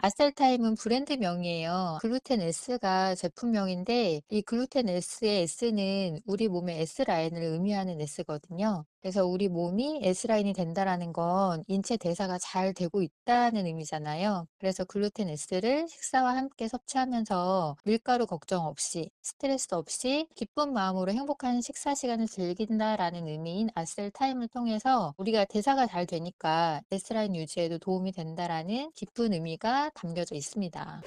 아셀타임은 브랜드명이에요. 글루텐 S가 제품명인데 이 글루텐 S의 S는 우리 몸의 S라인을 의미하는 S거든요. 그래서 우리 몸이 S라인이 된다라는 건 인체 대사가 잘 되고 있다는 의미잖아요. 그래서 글루텐 S를 식사와 함께 섭취하면서 밀가루 걱정 없이 스트레스 없이 기쁜 마음으로 행복한 식사 시간을 즐긴다라는 의미인 아셀타임을 통해서 우리가 대사가 잘 되니까 S라인 유지에도 도움이 된다라는 깊은 의미가 담겨져 있습니다.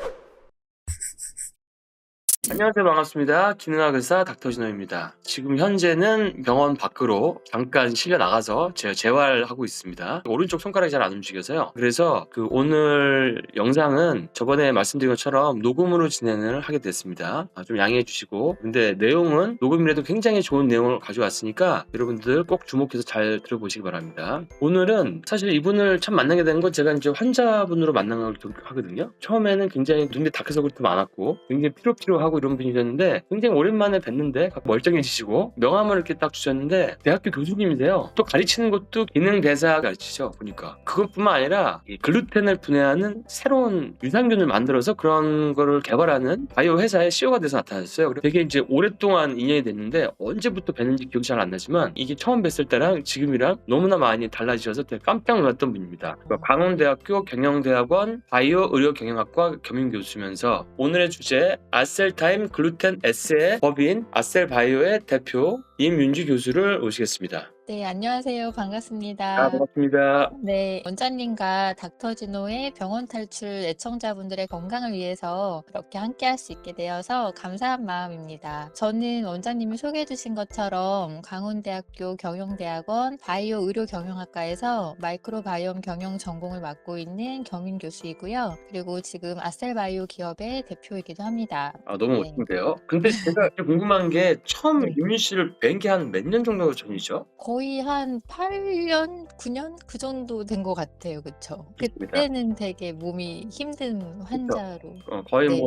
안녕하세요. 반갑습니다. 기능학 의사 닥터진호입니다. 지금 현재는 병원 밖으로 잠깐 실려 나가서 제가 재활하고 있습니다. 오른쪽 손가락이 잘 안 움직여서요. 그래서 오늘 영상은 저번에 말씀드린 것처럼 녹음으로 진행을 하게 됐습니다. 좀 양해해 주시고, 근데 내용은 녹음이라도 굉장히 좋은 내용을 가져왔으니까 여러분들 꼭 주목해서 잘 들어보시기 바랍니다. 오늘은 사실 이분을 처음 만나게 된 건 제가 이제 환자분으로 만난 걸 기억하거든요. 처음에는 굉장히 눈에 다크서클도 많았고 굉장히 피로하고 이런 분이셨는데, 굉장히 오랜만에 뵀는데 멀쩡해지시고 명함을 이렇게 딱 주셨는데 대학교 교수님이세요. 또 가르치는 것도 기능 대사 가르치죠. 보니까 그것뿐만 아니라 이 글루텐을 분해하는 새로운 유산균을 만들어서 그런 거를 개발하는 바이오 회사의 CEO가 돼서 나타났어요. 그래서 되게 이제 오랫동안 인연이 됐는데 언제부터 뵀는지 기억이 잘 안 나지만 이게 처음 뵀을 때랑 지금이랑 너무나 많이 달라지셔서 되게 깜짝 놀랐던 분입니다. 강원대학교 경영대학원 바이오 의료경영학과 겸임교수면서 오늘의 주제 아셀타임 글루텐 S의 법인 아셀바이오의 대표 임윤주 교수를 모시겠습니다. 네, 안녕하세요. 반갑습니다. 반갑습니다. 네, 원장님과 닥터진호의 병원 탈출 애청자분들의 건강을 위해서 이렇게 함께 할 수 있게 되어서 감사한 마음입니다. 저는 원장님이 소개해 주신 것처럼 강원대학교 경영대학원 바이오 의료경영학과에서 마이크로바이옴 경영 전공을 맡고 있는 겸임 교수이고요. 그리고 지금 아셀바이오 기업의 대표이기도 합니다. 너무 네. 멋진데요. 근데 제가 궁금한 게 처음 네. 임윤 씨를 뵌 게 한 몇 년 정도 전이죠? 거의 한 8년, 9년 그 정도 된 것 같아요. 그쵸? 좋습니다. 그때는 되게 몸이 힘든 그렇죠. 환자로. 거의 네,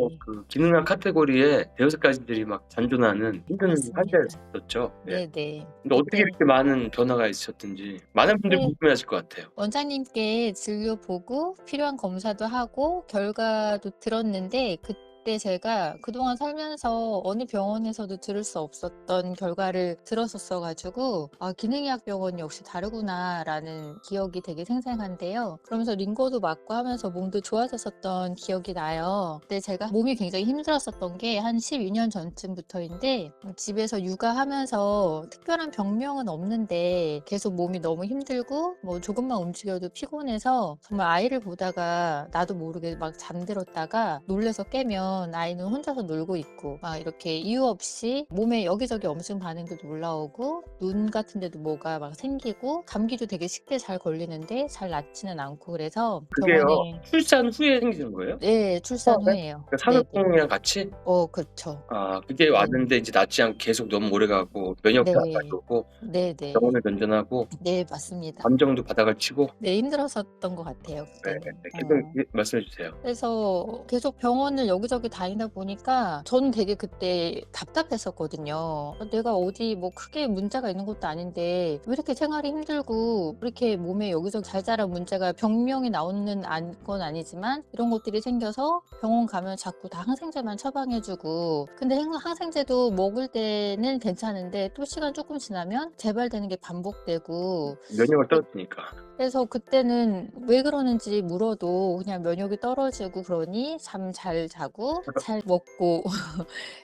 기능학 카테고리에 대여섯 가지들이 막 잔존하는 힘든 맞습니다. 환자였었죠. 네. 네네. 근데 어떻게 그때 이렇게 많은 변화가 있으셨든지 많은 분들이 그때 궁금해하실 것 같아요. 원장님께 진료 보고 필요한 검사도 하고 결과도 들었는데 그때 제가 그동안 살면서 어느 병원에서도 들을 수 없었던 결과를 들었었어 가지고 '아 기능의학 병원이 역시 다르구나.'라는 기억이 되게 생생한데요. 그러면서 링거도 맞고 하면서 몸도 좋아졌었던 기억이 나요. 근데 제가 몸이 굉장히 힘들었었던 게 한 12년 전쯤부터인데 집에서 육아하면서 특별한 병명은 없는데 계속 몸이 너무 힘들고 뭐 조금만 움직여도 피곤해서 정말 아이를 보다가 나도 모르게 막 잠들었다가 놀래서 깨면 아이는 혼자서 놀고 있고 막 이렇게 이유 없이 몸에 여기저기 염증 반응도 올라오고 눈 같은 데도 뭐가 막 생기고 감기도 되게 쉽게 잘 걸리는데 잘 낫지는 않고 그래서 그게요, 병원에 출산 후에 생기는 거예요? 네, 출산 처음에? 후에요. 그 네네. 산후통이랑 같이? 그쵸. 그게 네. 왔는데 이제 낫지 않고 계속 너무 오래 가고 면역 네. 저하까지 오고 네네. 병원을 전전하고 네, 맞습니다. 감정도 바닥을 치고. 네, 힘들었었던 것 같아요 네. 그때는. 계속 말씀해 주세요. 그래서 계속 병원을 여기저기 다니다 보니까 저는 되게 그때 답답했었거든요. 내가 어디 뭐 크게 문제가 있는 것도 아닌데 왜 이렇게 생활이 힘들고 왜 이렇게 몸에 여기저기 잘 자란 문제가 병명이 나오는 건 아니지만 이런 것들이 생겨서 병원 가면 자꾸 다 항생제만 처방해 주고 근데 항생제도 먹을 때는 괜찮은데 또 시간 조금 지나면 재발되는 게 반복되고 면역을 떨어뜨리니까. 그래서 그때는 왜 그러는지 물어도 그냥 면역이 떨어지고 그러니 잠 잘 자고 잘 먹고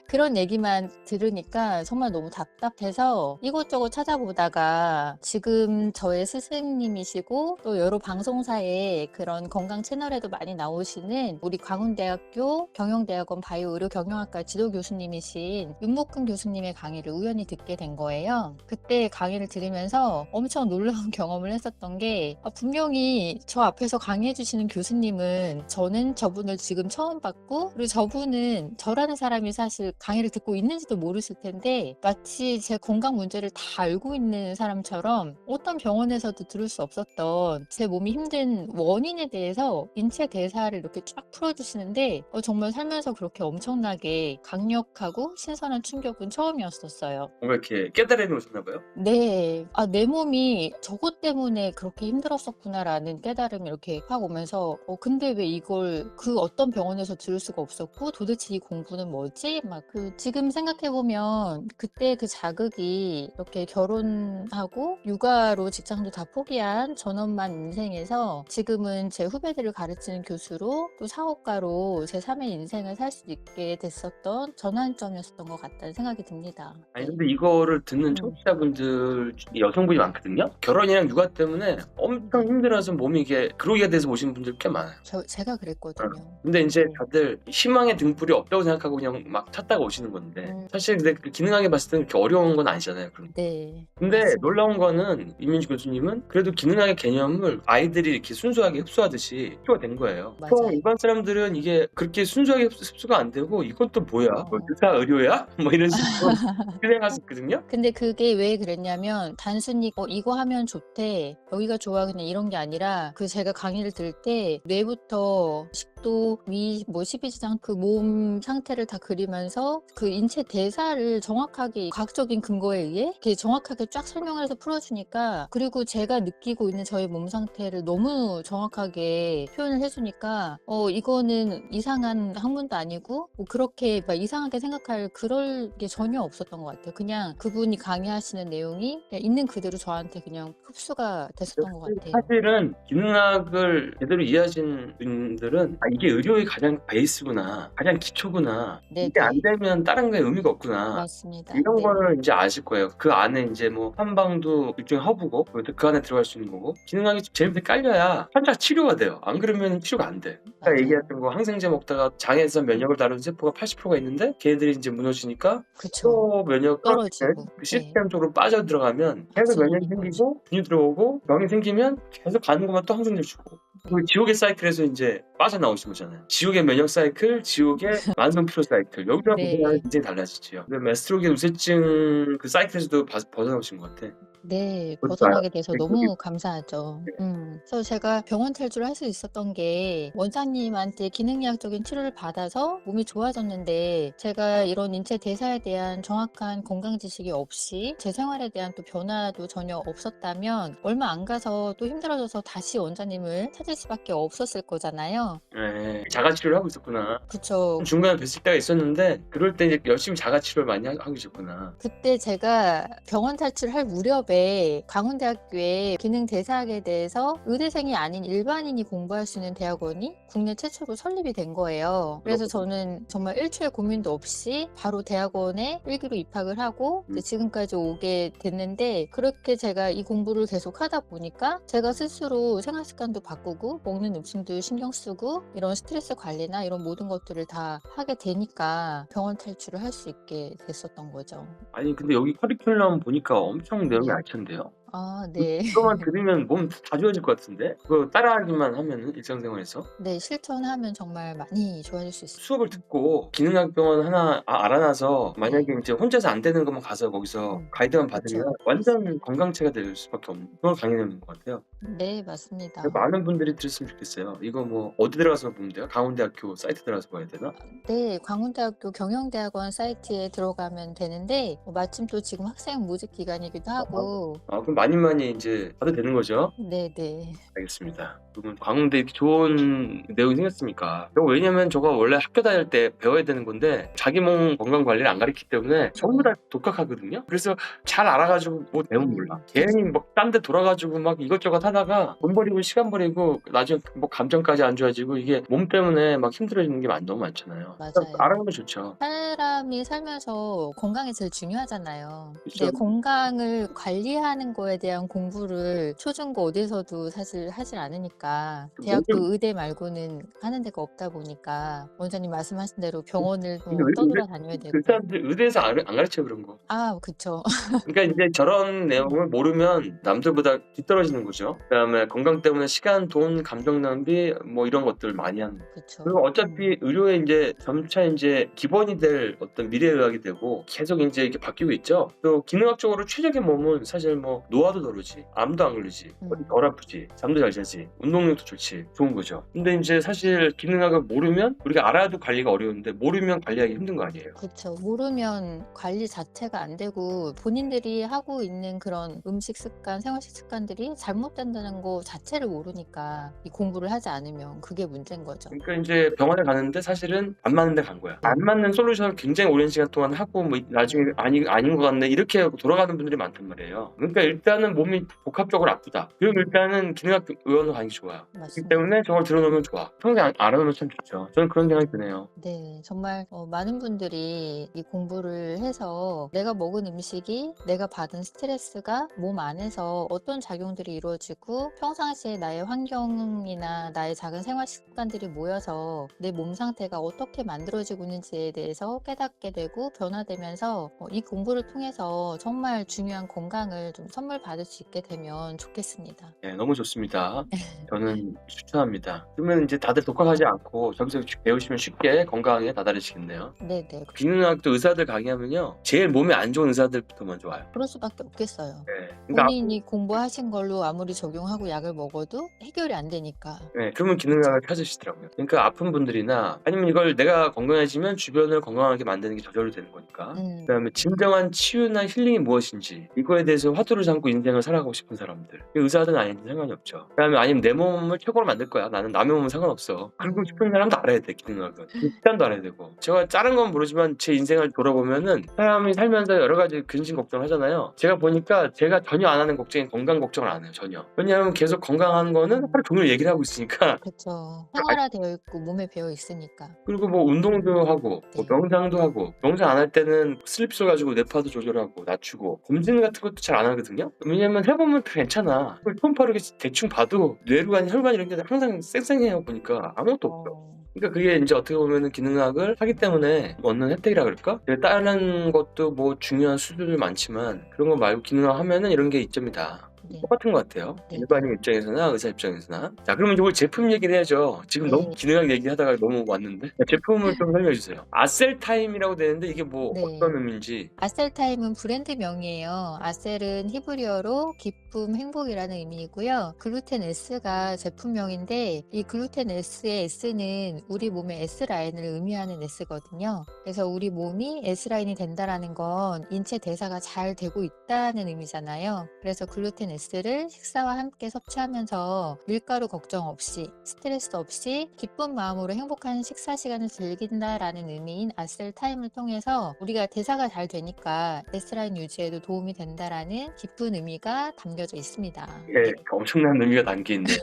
그런 얘기만 들으니까 정말 너무 답답해서 이것저것 찾아보다가 지금 저의 스승님이시고 또 여러 방송사의 그런 건강 채널에도 많이 나오시는 우리 광운대학교 경영대학원 바이오의료경영학과 지도 교수님이신 윤목근 교수님의 강의를 우연히 듣게 된 거예요. 그때 강의를 들으면서 엄청 놀라운 경험을 했었던 게 분명히 저 앞에서 강의해 주시는 교수님은 저는 저분을 지금 처음 봤고 그리고 저분은 저라는 사람이 사실 강의를 듣고 있는지도 모르실 텐데 마치 제 건강 문제를 다 알고 있는 사람처럼 어떤 병원에서도 들을 수 없었던 제 몸이 힘든 원인에 대해서 인체 대사를 이렇게 쫙 풀어주시는데 정말 살면서 그렇게 엄청나게 강력하고 신선한 충격은 처음이었었어요. 뭔가 이렇게 깨달음이 오셨나 봐요? 네. 내 몸이 저것 때문에 그렇게 힘들었었구나라는 깨달음이 이렇게 확 오면서 근데 왜 이걸 그 어떤 병원에서 들을 수가 없었고 도대체 이 공부는 뭐지? 막 지금 생각해 보면 그때 그 자극이 이렇게 결혼하고 육아로 직장도 다 포기한 전업만 인생에서 지금은 제 후배들을 가르치는 교수로 또 사업가로 제 3의 인생을 살 수 있게 됐었던 전환점이었던 것 같다는 생각이 듭니다. 아니 네. 근데 이거를 듣는 음. 청취자분들 중에 여성분이 많거든요. 결혼이랑 육아 때문에 엄청 네. 힘들어서 몸이 이게 그러기가 돼서 오시는 분들 꽤 많아요. 제가 그랬거든요. 근데 이제 네. 다들 희망의 등불이 없다고 생각하고 그냥 막 찾다가 오시는 건데 사실 근데 그 기능하게 봤을 때는 그렇게 어려운 건 아니잖아요. 그럼. 네. 근데 맞습니다. 놀라운 거는 이민주 교수님은 그래도 기능학의 개념을 아이들이 이렇게 순수하게 흡수하듯이 흡수가 된 거예요. 보통 맞아요. 일반 사람들은 이게 그렇게 순수하게 흡수가 안 되고 이건 또 뭐야? 뭐 의사 의료야? 뭐 이런 식으로 생각할 수 있거든요. 근데 그게 왜 그랬냐면 단순히 이거 하면 좋대, 여기가 좋아 그냥 이런 게 아니라 제가 강의를 들을 때 뇌부터 식도, 위, 뭐 십이지장 그 몸 상태를 다 그리면서 그 인체 대사를 정확하게 과학적인 근거에 의해 이렇게 정확하게 쫙 설명을 해서 풀어주니까, 그리고 제가 느끼고 있는 저의 몸 상태를 너무 정확하게 표현을 해주니까 이거는 이상한 학문도 아니고 뭐 그렇게 막 이상하게 생각할 그럴 게 전혀 없었던 것 같아요. 그냥 그분이 강의하시는 내용이 그냥 있는 그대로 저한테 그냥 흡수가 됐었던 것 같아요. 사실은 기능학을 제대로 이해하신 분들은 이게 의료의 가장 베이스구나, 가장 기초구나. 이게 안 네네. 되면 다른 거에 의미가 없구나. 맞습니다. 이런 네. 거를 이제 아실 거예요. 그 안에 이제 뭐 한방도 일종의 허브고 그 안에 들어갈 수 있는 거고 기능학이 제일 밑에 깔려야 환자가 치료가 돼요. 안 그러면 치료가 안 돼. 아까 맞아요. 얘기했던 거 항생제 먹다가 장에서 면역을 다루는 세포가 80%가 있는데 걔네들이 이제 무너지니까 그쵸. 또 면역 떨어지고. 그 네. 시스템 쪽으로 빠져 들어가면 계속 면역이 생기고 분이 들어오고 병이 생기면 계속 가는 것만 또 항생제 주고 그 지옥의 사이클에서 이제 빠져나오신 거잖아요. 지옥의 면역 사이클, 지옥의 만성 피로 사이클. 여기서 네. 벗어나면 인생이 달라지지요. 근데 에스트로겐 우세증 그 사이클에서도 벗어나오신 것 같아. 네. 그것도 벗어나게 돼서 네, 너무 감사하죠. 네. 그래서 제가 병원 탈출을 할 수 있었던 게 원장님한테 기능의학적인 치료를 받아서 몸이 좋아졌는데, 제가 이런 인체 대사에 대한 정확한 건강 지식이 없이 제 생활에 대한 또 변화도 전혀 없었다면 얼마 안 가서 또 힘들어져서 다시 원장님을 찾을 수밖에 없었을 거잖아요. 네, 자가치료를 하고 있었구나. 그쵸. 중간에 뵀을 때가 있었는데 그럴 때 이제 열심히 자가치료를 많이 하고 있었구나. 그때 제가 병원 탈출할 무렵에 강원대학교에 기능대사학에 대해서 의대생이 아닌 일반인이 공부할 수 있는 대학원이 국내 최초로 설립이 된 거예요. 그래서 저는 정말 일초의 고민도 없이 바로 대학원에 1기로 입학을 하고 이제 지금까지 오게 됐는데, 그렇게 제가 이 공부를 계속 하다 보니까 제가 스스로 생활 습관도 바꾸고 먹는 음식도 신경 쓰고 이런 스트레스 관리나 이런 모든 것들을 다 하게 되니까 병원 탈출을 할 수 있게 됐었던 거죠. 아니 근데 여기 커리큘럼 보니까 엄청 내용이 네. 알찬데요. 아 네. 그거만 들으면 몸 다 좋아질 것 같은데? 그거 따라하기만 하면은 일상생활에서 네, 실천하면 정말 많이 좋아질 수 있어요. 수업을 듣고 기능학병원 하나 알아놔서 만약에 네. 이제 혼자서 안 되는 것만 가서 거기서 가이드만 받으면 그쵸. 완전 건강체가 될 수밖에 없는 그런 강의인 것 같아요. 네, 맞습니다. 많은 분들이 들었으면 좋겠어요. 이거 뭐 어디 들어가서 보면 돼요? 강원대학교 사이트 들어가서 봐야 되나? 네, 광운대학교 경영대학원 사이트에 들어가면 되는데 마침 또 지금 학생 모집 기간이기도 하고. 그럼 많이 이제 봐도 되는 거죠? 네네. 알겠습니다. 그러면 광운대 이렇게 좋은 내용이 생겼으니까. 왜냐면 저거 원래 학교 다닐 때 배워야 되는 건데 자기 몸 건강 관리를 안 가르치기 때문에 전부 다 독학하거든요. 그래서 잘 알아가지고 뭐 내용 몰라. 괜히 막 딴 데 돌아가지고 막 이것저것 하다가 돈 버리고 시간 버리고 나중에 뭐 감정까지 안 좋아지고 이게 몸 때문에 막 힘들어지는 게 너무 많잖아요. 맞아요. 알아가면 좋죠. 사람이 살면서 건강이 제일 중요하잖아요. 그쵸. 근데 건강을 관리하는 거에 대한 공부를 초중고 어디서도 사실 하질 않으니까 대학교 의대 말고는 하는 데가 없다 보니까 원장님 말씀하신 대로 병원을 근데 떠돌아다녀야 되고. 그 사람들 의대에서 안 가르쳐 그런 거. 아 그쵸. 그러니까 이제 저런 내용을 모르면 남들보다 뒤떨어지는 거죠. 그다음에 건강 때문에 시간, 돈, 감정 낭비 뭐 이런 것들 많이 하는 거. 그쵸. 그리고 어차피 의료에 이제 점차 이제 기본이 될 어떤 미래의학이 되고 계속 이제 이렇게 바뀌고 있죠. 또 기능학적으로 최적의 몸은 사실 뭐 노화도 덜 오지, 암도 안 걸리지, 어디 덜 아프지, 잠도 잘 자지, 운동력도 좋지, 좋은 거죠. 근데 이제 사실 기능학을 모르면 우리가 알아도 관리가 어려운데 모르면 관리하기 힘든 거 아니에요. 그쵸. 모르면 관리 자체가 안 되고 본인들이 하고 있는 그런 음식 습관, 생활식 습관들이 잘못된다는 거 자체를 모르니까 이 공부를 하지 않으면 그게 문제인 거죠. 그러니까 이제 병원에 가는데 사실은 안 맞는 데 간 거야. 안 맞는 솔루션을 굉장히 오랜 시간 동안 하고 뭐 나중에 아닌 것 같네 이렇게 하고 돌아가는 분들이 많단 말이에요. 그러니까 일단은 몸이 복합적으로 아프다. 그럼 일단은 기능학 의원으로 가는 게 좋아요. 그렇기 맞습니다. 때문에 저걸 들어놓으면 좋아. 평생 안 하면 참 좋죠. 저는 그런 생각이 드네요. 네, 정말 많은 분들이 이 공부를 해서 내가 먹은 음식이 내가 받은 스트레스가 몸 안에서 어떤 작용들이 이루어지고 평상시에 나의 환경이나 나의 작은 생활 습관들이 모여서 내 몸 상태가 어떻게 만들어지고 있는지에 대해서 깨닫게 되고 변화되면서 이 공부를 통해서 정말 중요한 건강을 좀 선물 받을 수 있게 되면 좋겠습니다. 네, 너무 좋습니다. 저는 추천합니다. 그러면 이제 다들 독학하지 않고 저기서 배우시면 쉽게 건강에 다다르시겠네요. 네네. 기능학도 의사들 강의하면요, 제일 몸에 안 좋은 의사들부터 먼저 와요. 그럴 수밖에 없겠어요. 네. 그러니까 본인이 공부하신 걸로 아무리 적용하고 약을 먹어도 해결이 안 되니까. 네, 그러면 기능학을 찾으시더라고요. 그러니까 아픈 분들이나 아니면 이걸 내가 건강해지면 주변을 건강하게 만드는 게 저절로 되는 거니까. 그다음에 진정한 치유나 힐링이 무엇인지 이거에 대해서 화두를 삼고 인생을 살아가고 싶은 사람들. 의사든 아니든 상관이 없죠. 그다음에 아니면 내 몸을 최고로 만들 거야. 나는 남의 몸은 상관없어. 그러고 싶은 사람도 알아야 돼, 기능학은. 일단도 알아야 되고. 제가 다른 건 모르지만 제 인생을 돌아보면은 사람이 살면서 여러 가지 근심 걱정을 하잖아요. 제가 보니까 제가 전혀 안 하는 걱정이 건강 걱정을 안 해요. 전혀. 왜냐하면 계속 건강한 거는 하루 종일 얘기를 하고 있으니까. 그쵸. 생활화되어 있고 몸에 배어 있으니까. 그리고 뭐 운동도 하고 뭐 네. 명상도 하고, 명상 안 할 때는 슬립스 가지고 뇌파도 조절하고 낮추고, 검진 같은 것도 잘 안 하거든요. 왜냐면 해보면 괜찮아. 초음파로 이렇게 대충 봐도 뇌루관, 혈관 이런 게 항상 쌩쌩해요. 보니까 아무것도 없어. 그러니까 그게 이제 어떻게 보면은 기능학을 하기 때문에 얻는 혜택이라 그럴까? 다른 것도 뭐 중요한 수준이 많지만 그런 거 말고 기능학 하면은 이런 게 이점이다. 네. 똑같은 것 같아요. 네. 일반인 입장에서나 의사 입장에서나. 자, 그러면 이제 오늘 제품 얘기를 해야죠. 지금 네. 너무 기능학 얘기하다가 너무 왔는데. 제품을 좀 설명해 주세요. 아셀타임이라고 되는데 이게 뭐 네. 어떤 의미인지. 아셀타임은 브랜드명이에요. 아셀은 히브리어로 기쁨, 행복이라는 의미이고요. 글루텐 S가 제품명인데 이 글루텐 S의 S는 우리 몸의 S라인을 의미하는 S거든요. 그래서 우리 몸이 S라인이 된다라는 건 인체 대사가 잘 되고 있다는 의미잖아요. 그래서 글루텐 S를 식사와 함께 섭취하면서 밀가루 걱정 없이 스트레스 없이 기쁜 마음으로 행복한 식사 시간을 즐긴다라는 의미인 아셀타임을 통해서 우리가 대사가 잘 되니까 S라인 유지에도 도움이 된다라는 깊은 의미가 담겨져 있습니다. 예, 엄청난 의미가 담겨 있네요.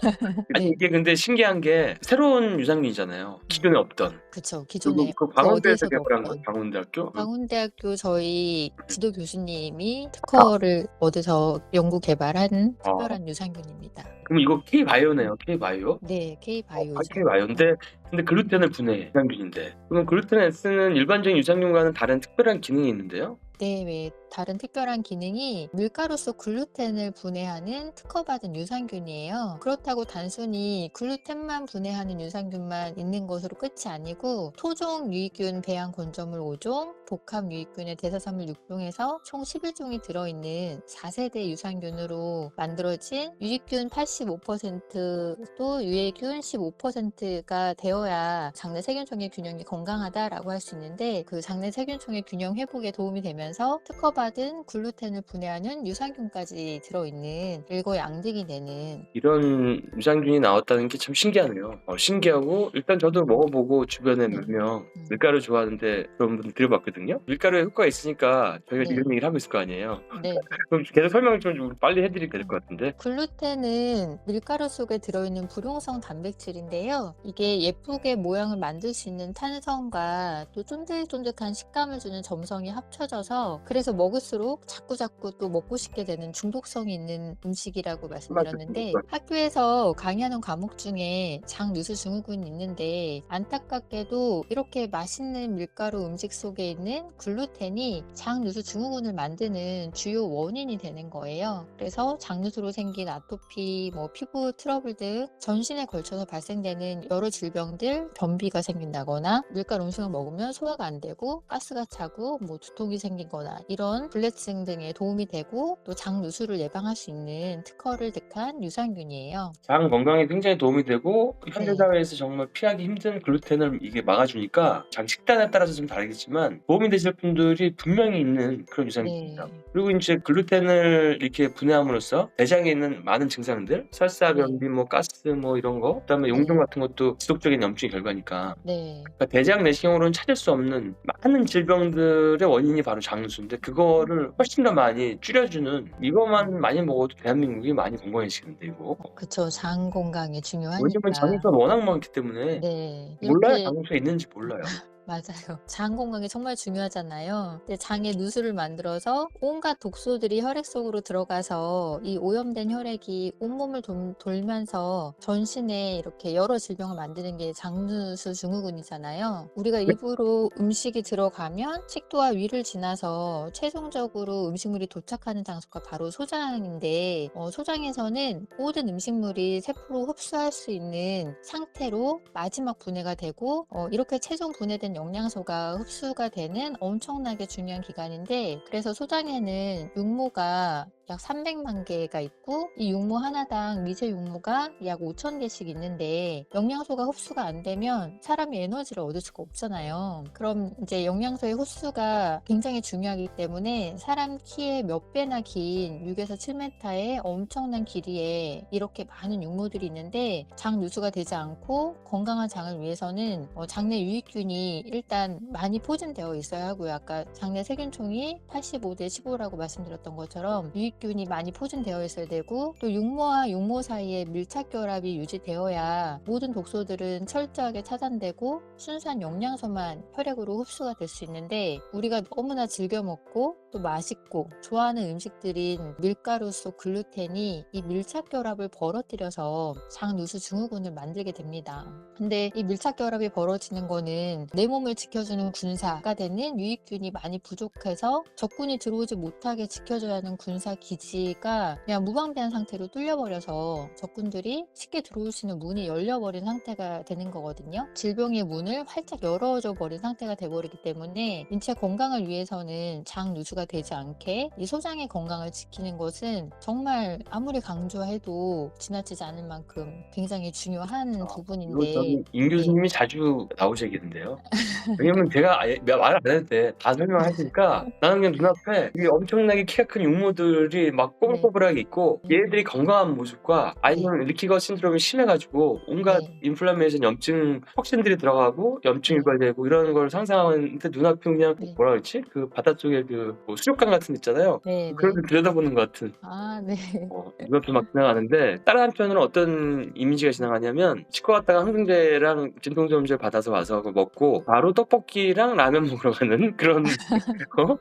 아니 네. 이게 근데 신기한 게 새로운 유산균이잖아요. 기존에 없던. 그쵸. 그리고 기존에 그 광운대에서 어디에서도 개발한 거, 없던. 광운대학교. 광운대학교 저희 지도 교수님이 특허를 얻어서 연구 개발한 특별한 유산균입니다. 그럼 이거 K-바이오네요. K-바이오. 네, K-바이오죠. K-바이오인데 근데 글루텐을 분해해, 유산균인데. 그럼 글루텐 S는 일반적인 유산균과는 다른 특별한 기능이 있는데요? 네, 왜 다른 특별한 기능이 밀가루 속 글루텐을 분해하는 특허받은 유산균이에요. 그렇다고 단순히 글루텐만 분해하는 유산균만 있는 것으로 끝이 아니고 토종 유익균 배양 건조물 5종, 복합 유익균의 대사산물 6종에서 총 11종이 들어있는 4세대 유산균으로 만들어진 유익균 85%또 유해균 15%가 되어야 장내 세균총의 균형이 건강하다라고 할 수 있는데 그 장내 세균총의 균형 회복에 도움이 되면서 특허받은 글루텐을 분해하는 유산균까지 들어있는 일거양득이 되는 이런 유산균이 나왔다는 게 참 신기하네요. 신기하고 일단 저도 먹어보고 주변에 네. 몇 명 밀가루 좋아하는데 그런 분들 들어봤거든요. 밀가루에 효과가 있으니까 저희가 네. 이런 얘기를 하고 있을 거 아니에요. 네. 그럼 계속 설명을 좀 빨리 해드리게 될 것 같은데. 글루텐은 밀가루 속에 들어있는 불용성 단백질인데요. 이게 예쁘게 모양을 만들 수 있는 탄성과 또 쫀득쫀득한 식감을 주는 점성이 합쳐져서 그래서 먹을수록 자꾸자꾸 또 먹고 싶게 되는 중독성이 있는 음식이라고 말씀드렸는데 학교에서 강의하는 과목 중에 장누수증후군이 있는데 안타깝게도 이렇게 맛있는 밀가루 음식 속에 있는 글루텐이 장누수증후군을 만드는 주요 원인이 되는 거예요. 그래서 장누수로 생긴 아토피, 피부 트러블 등 전신에 걸쳐서 발생되는 여러 질병들, 변비가 생긴다거나 밀가루 음식을 먹으면 소화가 안 되고 가스가 차고 두통이 생긴다거나 되거나 이런 불내증 등에 도움이 되고 또 장 누수를 예방할 수 있는 특허를 득한 유산균이에요. 장 건강에 굉장히 도움이 되고 현대 네. 사회에서 정말 피하기 힘든 글루텐을 이게 막아주니까 자기 식단에 따라서 좀 다르겠지만 도움이 되실 분들이 분명히 있는 그런 유산균입니다. 네. 그리고 이제 글루텐을 이렇게 분해함으로써 대장에 있는 많은 증상들, 설사, 네. 변비, 뭐 가스, 뭐 이런 거, 그다음에 용종 네. 같은 것도 지속적인 염증의 결과니까. 네. 그러니까 대장 내시경으로는 찾을 수 없는 많은 질병들의 원인이 바로 장누수인데 그거를 훨씬 더 많이 줄여주는 이것만 많이 먹어도 대한민국이 많이 건강해지는데 이거. 그쵸. 장 건강에 요즘은 중요하니까. 장누수가 워낙 많기 때문에 네. 몰라요. 이렇게 장누수가 있는지 몰라요. 맞아요. 장 건강이 정말 중요하잖아요. 근데 장에 누수를 만들어서 온갖 독소들이 혈액 속으로 들어가서 이 오염된 혈액이 온몸을 돌면서 전신에 이렇게 여러 질병을 만드는 게 장누수 증후군이잖아요. 우리가 입으로 음식이 들어가면 식도와 위를 지나서 최종적으로 음식물이 도착하는 장소가 바로 소장인데 소장에서는 모든 음식물이 세포로 흡수할 수 있는 상태로 마지막 분해가 되고 이렇게 최종 분해된 영양소가 흡수가 되는 엄청나게 중요한 기관인데 그래서 소장에는 육모가 약 300만 개가 있고 이 육모 하나당 미세 육모가 약 5천 개씩 있는데 영양소가 흡수가 안 되면 사람이 에너지를 얻을 수가 없잖아요. 그럼 이제 영양소의 흡수가 굉장히 중요하기 때문에 사람 키의 몇 배나 긴 6에서 7m의 엄청난 길이에 이렇게 많은 육모들이 있는데 장 누수가 되지 않고 건강한 장을 위해서는 장내 유익균이 일단 많이 포진되어 있어야 하고요. 아까 장내 세균총이 85대 15라고 말씀드렸던 것처럼 유익균이 많이 포진되어 있어야 되고 또 육모와 육모 사이에 밀착 결합이 유지되어야 모든 독소들은 철저하게 차단되고 순수한 영양소만 혈액으로 흡수가 될 수 있는데 우리가 너무나 즐겨 먹고 또 맛있고 좋아하는 음식들인 밀가루 속 글루텐이 이 밀착 결합을 벌어뜨려서 장 누수 증후군을 만들게 됩니다. 근데 이 밀착 결합이 벌어지는 거는 내 몸을 지켜주는 군사가 되는 유익균이 많이 부족해서 적군이 들어오지 못하게 지켜줘야 하는 군사 기지가 그냥 무방비한 상태로 뚫려버려서 적군들이 쉽게 들어올 수 있는 문이 열려버린 상태가 되는 거거든요. 질병의 문을 활짝 열어줘 버린 상태가 돼버리기 때문에 인체 건강을 위해서는 장 누수가 되지 않게 이 소장의 건강을 지키는 것은 정말 아무리 강조해도 지나치지 않을 만큼 굉장히 중요한 이거 부분인데 저기 임 네. 교수님이 자주 나오시겠는데요. 왜냐면 제가 아예 말 안 해도 돼. 다 설명하시니까 나는 그냥 눈앞에 이 엄청나게 키가 큰 육모들이 막 꼬불꼬불하게 있고 얘들이 건강한 모습과 아니면 리키거 신드롬이 심해가지고 온갖 네. 인플라메이션 염증 톡신들이 들어가고 염증 네. 유발되고 이런 걸 상상하는데 눈앞에 그냥 네. 뭐라 그랬지? 그 바닷속에 그 뭐 수족관 같은 데 있잖아요. 네. 그런 데 네. 들여다보는 것 같은 아, 네. 눈앞에 막 지나가는데 다른 한편으로는 어떤 이미지가 지나가냐면 치과 갔다가 항생제랑 진통제를 받아서 와서 그거 먹고 바로 떡볶이랑 라면 먹으러 가는 그런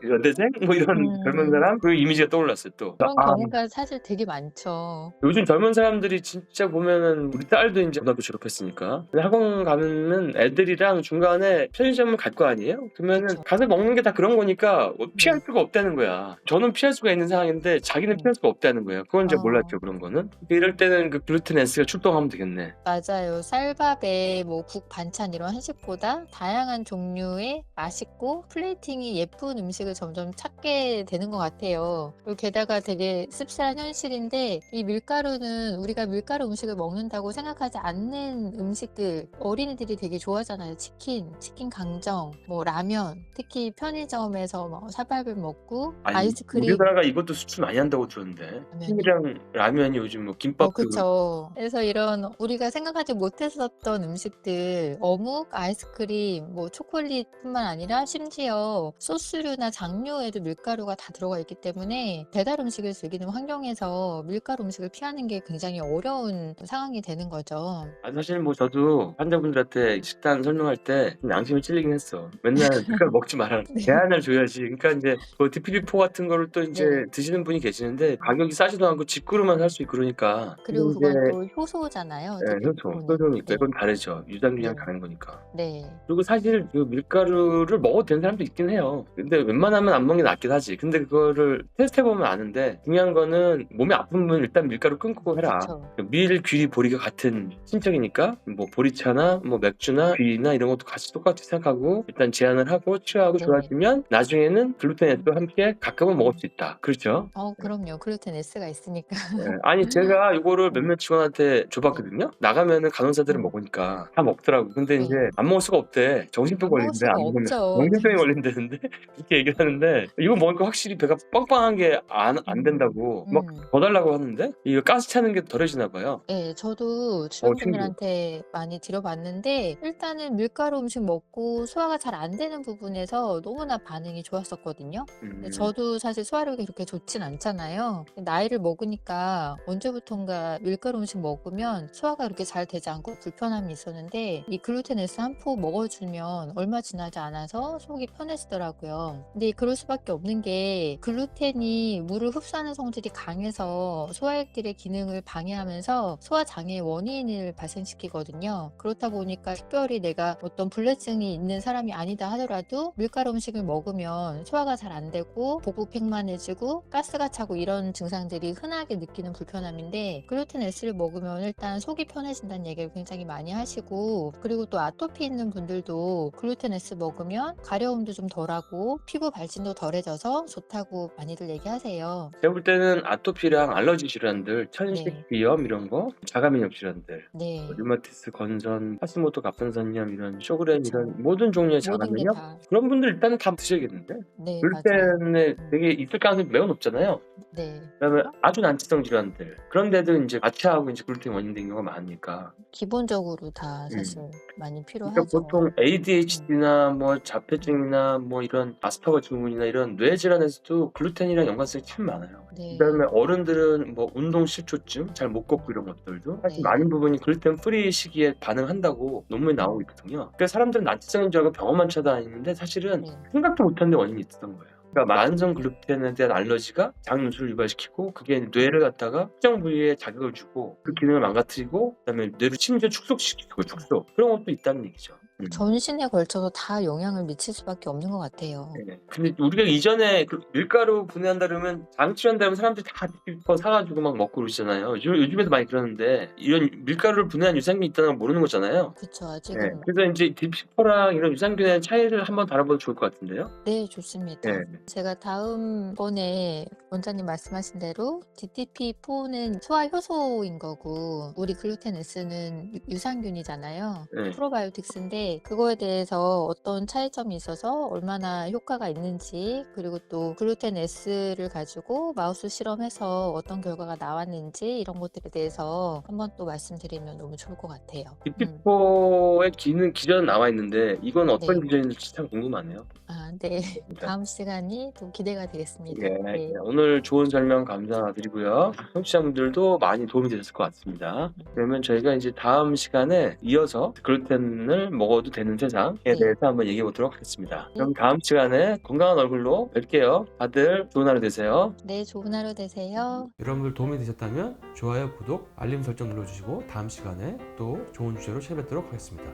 연대생 뭐 이런 젊은 사람 그 이미지가 떠올랐어요 또. 그런 아, 경우가 사실 되게 많죠. 요즘 젊은 사람들이 진짜 보면은 우리 딸도 이제 고등학교 졸업했으니까 근데 학원 가면은 애들이랑 중간에 편의점을 갈 거 아니에요? 그러면은 그쵸. 가서 먹는 게 다 그런 거니까 피할 수가 없다는 거야. 저는 피할 수가 있는 상황인데 자기는 피할 수가 없다는 거예요. 그건 이제 몰랐죠 그런 거는. 이럴 때는 그 글루텐 S가 출동하면 되겠네. 맞아요. 쌀밥에 뭐 국, 반찬 이런 한식보다 다양한 종류의 맛있고 플레이팅이 예쁜 음식을 점점 찾게 되는 것 같아요. 그리고 게다가 되게 씁쓸한 현실인데 이 밀가루는 우리가 밀가루 음식을 먹는다고 생각하지 않는 음식들 어린이들이 되게 좋아하잖아요. 치킨 강정, 뭐 라면, 특히 편의점에서 뭐 쌀밥을 먹고 아이스크림. 우리나라가 이것도 수출 많이 한다고 들었는데 치킨이랑 라면이 요즘 뭐 김밥도 그쵸. 그래서 이런 우리가 생각하지 못했었던 음식들, 어묵, 아이스크림, 뭐 초콜릿뿐만 아니라 심지어 소스류나 장류에도 밀가루가 다 들어가 있기 때문에 배달 음식을 즐기는 환경에서 밀가루 음식을 피하는 게 굉장히 어려운 상황이 되는 거죠. 사실 뭐 저도 환자분들한테 식단 설명할 때 좀 양심이 찔리긴 했어. 맨날 밀가루 먹지 마라. 제한을 줘야지. 그러니까 이제 그 DPP4 같은 거를 또 이제 네. 드시는 분이 계시는데 가격이 싸지도 않고 직구로만 살 수 있고 그러니까. 그리고 근데 그건 이제 또 효소잖아요. 네, DPP4는. 효소니까 네. 이건 다르죠. 유산균이랑 네. 다른 거니까. 네. 그리고 사실 그 밀가루를 먹어도 되는 사람도 있긴 해요. 근데 웬만하면 안 먹는 게 낫긴 하지. 근데 그거를 테스트해보면 아는데 하는데 중요한 거는 몸이 아프면 일단 밀가루 끊고 해라. 그쵸. 밀, 귀리, 보리가 같은 친척이니까 뭐 보리차나 뭐 맥주나 귀나 이런 것도 같이 똑같이 생각하고 일단 제한을 하고 치료하고 네. 좋아지면 나중에는 글루텐에도 함께 가끔은 먹을 수 있다. 그렇죠? 그럼요. 글루텐 S가 있으니까. 네. 아니 제가 이거를 네. 몇몇 직원한테 네. 줘봤거든요. 나가면은 간호사들은 음. 먹으니까 다 먹더라고. 근데 이제 네. 안 먹을 수가 없대. 정신병 안 먹을 걸린대. 수가 안 먹으면 없죠. 정신병이 걸린다는데 이렇게 얘기를 하는데 이거 먹으니까 확실히 배가 빵빵한 게 안 된다고 막 더 달라고 하는데 이거 가스 차는 게 덜해지나 봐요. 예. 저도 주변 신기해. 분들한테 많이 들어봤는데 일단은 밀가루 음식 먹고 소화가 잘 안 되는 부분에서 너무나 반응이 좋았었거든요. 근데 저도 사실 소화력이 그렇게 좋진 않잖아요. 나이를 먹으니까 언제부턴가 밀가루 음식 먹으면 소화가 그렇게 잘 되지 않고 불편함이 있었는데 이 글루텐 S 한 포 먹어주면 얼마 지나지 않아서 속이 편해지더라고요. 근데 그럴 수밖에 없는 게 글루텐이 물을 흡수하는 성질이 강해서 소화액들의 기능을 방해하면서 소화 장애의 원인을 발생시키거든요. 그렇다 보니까 특별히 내가 어떤 불내증이 있는 사람이 아니다 하더라도 밀가루 음식을 먹으면 소화가 잘 안 되고 복부 팽만해지고 가스가 차고 이런 증상들이 흔하게 느끼는 불편함인데 글루텐 S를 먹으면 일단 속이 편해진다는 얘기를 굉장히 많이 하시고 그리고 또 아토피 있는 분들도 글루텐 S 먹으면 가려움도 좀 덜하고 피부 발진도 덜해져서 좋다고 많이들 얘기하세요. 제가 볼 때는 아토피랑 알러지 질환들, 천식 네. 비염 이런 거, 자가면역 질환들, 네. 류마티스, 건선, 하시모토 갑상선염 이런 쇼그렌 그쵸. 이런 모든 종류의 모든 게 자가면역 다. 그런 분들 일단은 다 드셔야겠는데 네, 맞아요. 글루텐에 되게 있을 가능성이 매우 높잖아요. 네. 그다음에 아주 난치성 질환들 그런데도 이제 마취하고 이제 글루텐 원인 된 경우가 많으니까 기본적으로 다 사실 많이 그러니까 필요하죠. 보통 ADHD나 뭐 자폐증이나 뭐 이런 아스퍼거 증후군이나 이런 뇌 질환에서도 글루텐이랑 연관성이 참 많아요. 네. 그다음에 어른들은 뭐 운동 실조증, 잘 못 걷고 이런 것들도 사실 네. 많은 부분이 글루텐 프리 시기에 반응한다고 논문이 나오고 있거든요. 그러니까 사람들은 난치성인 줄 알고 병원만 찾아다니는데 사실은 네. 생각도 못했는데 원인이 있었던 거예요. 그러니까 만성 글루텐에 대한 알러지가 장 누수를 유발시키고 그게 뇌를 갖다가 특정 부위에 자극을 주고 그 기능을 망가뜨리고 그다음에 뇌를 심지어 축소시키고 축소 그런 것도 있다는 얘기죠. 전신에 걸쳐서 다 영향을 미칠 수밖에 없는 것 같아요. 네. 근데 우리가 이전에 그 밀가루 분해한다 그러면 장치한다면 사람들이 다 디피퍼 사가지고 막 먹고 그러시잖아요. 요즘에도 많이 그러는데 이런 밀가루를 분해한 유산균이 있다는 걸 모르는 거잖아요. 그쵸. 네. 아직은. 그래서 이제 디피퍼랑 이런 유산균의 차이를 한번 다뤄봐도 좋을 것 같은데요. 네, 좋습니다. 네. 제가 다음번에 원장님 말씀하신 대로 DTP4는 소화 효소인 거고 우리 글루텐 S는 유산균이잖아요. 네. 프로바이오틱스인데 그거에 대해서 어떤 차이점이 있어서 얼마나 효과가 있는지 그리고 또 글루텐 S를 가지고 마우스 실험해서 어떤 결과가 나왔는지 이런 것들에 대해서 한번 또 말씀드리면 너무 좋을 것 같아요. 디피퍼의 기전은 나와 있는데 이건 어떤 네. 기전인지 참 궁금하네요. 아, 네. 다음 시간이 또 기대가 되겠습니다. 예, 네. 오늘 좋은 설명 감사드리고요. 청취자분들도 많이 도움이 되셨을 것 같습니다. 그러면 저희가 이제 다음 시간에 이어서 글루텐을 먹어도 되는 세상에 대해서 한번 얘기해 보도록 하겠습니다. 그럼 다음 시간에 건강한 얼굴로 뵐게요. 다들 좋은 하루 되세요. 네, 좋은 하루 되세요. 여러분들 도움이 되셨다면 좋아요, 구독, 알림 설정 눌러주시고 다음 시간에 또 좋은 주제로 찾아뵙도록 하겠습니다.